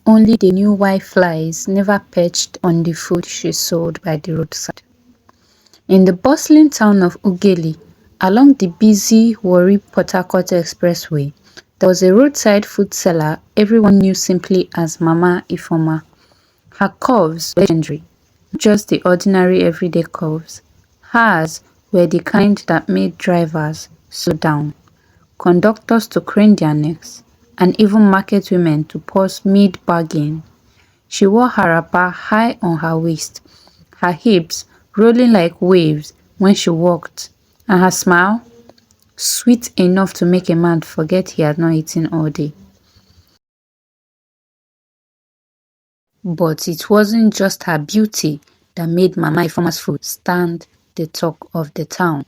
Only they knew why flies never perched on the food she sold by the roadside. In the bustling town of Ughelli, along the busy Warri-Port Harcourt Expressway, there was a roadside food seller everyone knew simply as Mama Ifeoma. Her curves were legendary, not just the ordinary everyday curves. Hers were the kind that made drivers slow down, conductors to crane their necks, and even market women to pause mid-bargain. She wore her wrapper high on her waist, her hips rolling like waves when she walked, and her smile sweet enough to make a man forget he had not eaten all day. But it wasn't just her beauty that made Mama Ifeoma's food stand the talk of the town.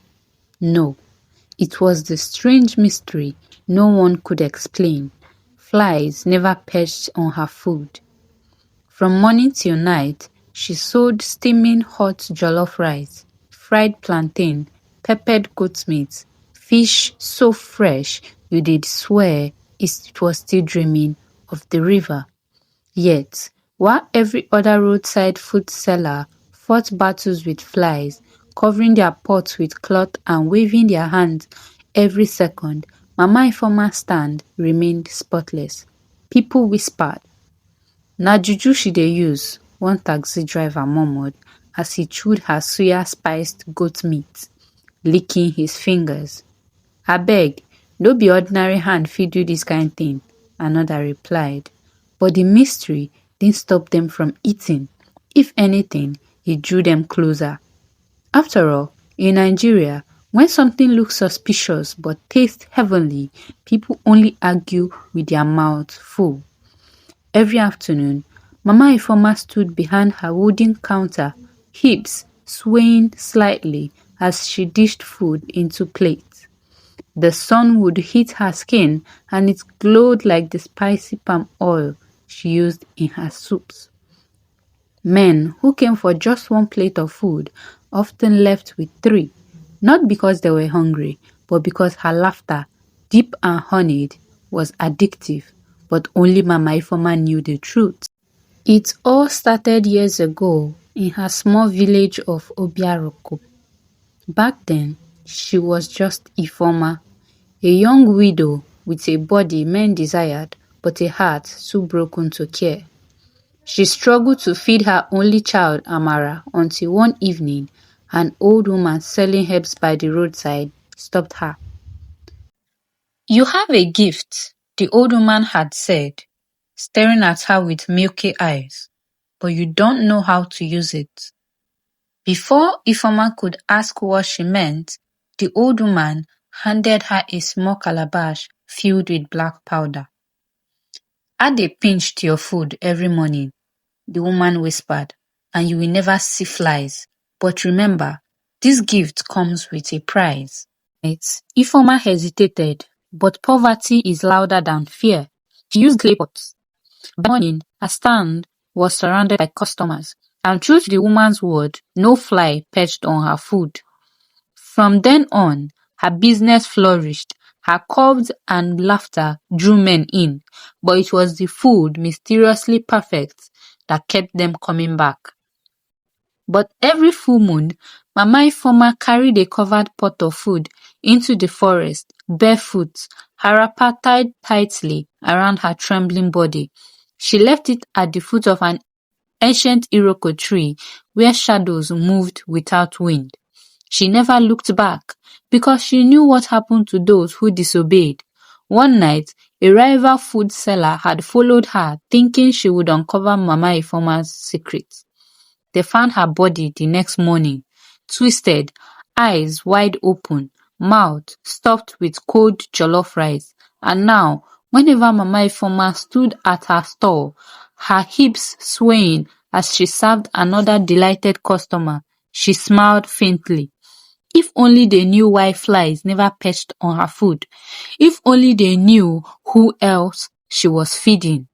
No, it was the strange mystery no one could explain. Flies never perched on her food. From morning till night, she sold steaming hot jollof rice, fried plantain, peppered goat meat, fish so fresh you did swear it was still dreaming of the river. Yet, while every other roadside food seller fought battles with flies, covering their pots with cloth and waving their hands every second, Mama Ifeoma's stand remained spotless. People whispered, "Na juju she dey use," one taxi driver murmured as he chewed her suya-spiced goat meat, licking his fingers. "Abeg, no be ordinary hand fit do dis kind thing," another replied. But the mystery didn't stop them from eating. If anything, it drew them closer. After all, in Nigeria, when something looks suspicious but tastes heavenly, people only argue with their mouths full. Every afternoon, Mama Ifeoma stood behind her wooden counter, hips swaying slightly as she dished food into plates. The sun would hit her skin and it glowed like the spicy palm oil she used in her soups. Men who came for just one plate of food often left with three, not because they were hungry, but because her laughter, deep and honeyed, was addictive. But only Mama Ifeoma knew the truth. It all started years ago in her small village of Obiaroko. Back then, she was just Ifeoma, a young widow with a body men desired but a heart too broken to care. She struggled to feed her only child Amara until one evening an old woman selling herbs by the roadside stopped her. "You have a gift," the old woman had said, staring at her with milky eyes, "but you don't know how to use it." Before Ifeoma could ask what she meant, the old woman handed her a small calabash filled with black powder. "Add a pinch to your food every morning," the woman whispered, "and you will never see flies. But remember, this gift comes with a price." Ifeoma hesitated, but poverty is louder than fear. She used clay pots. By morning, her stand was surrounded by customers, and true to the woman's word, no fly perched on her food. From then on, her business flourished. Her curves and laughter drew men in, but it was the food, mysteriously perfect, that kept them coming back. But every full moon, Mama Ifeoma carried a covered pot of food into the forest, barefoot, her wrapper tied tightly around her trembling body. She left it at the foot of an ancient iroko tree where shadows moved without wind. She never looked back because she knew what happened to those who disobeyed. One night, a rival food seller had followed her thinking she would uncover Mama Ifeoma's secret. They found her body the next morning, twisted, eyes wide open, mouth stuffed with cold jollof rice. And now, whenever Mama Ifeoma stood at her stall, her hips swaying as she served another delighted customer, she smiled faintly. If only they knew why flies never perched on her food. If only they knew who else she was feeding.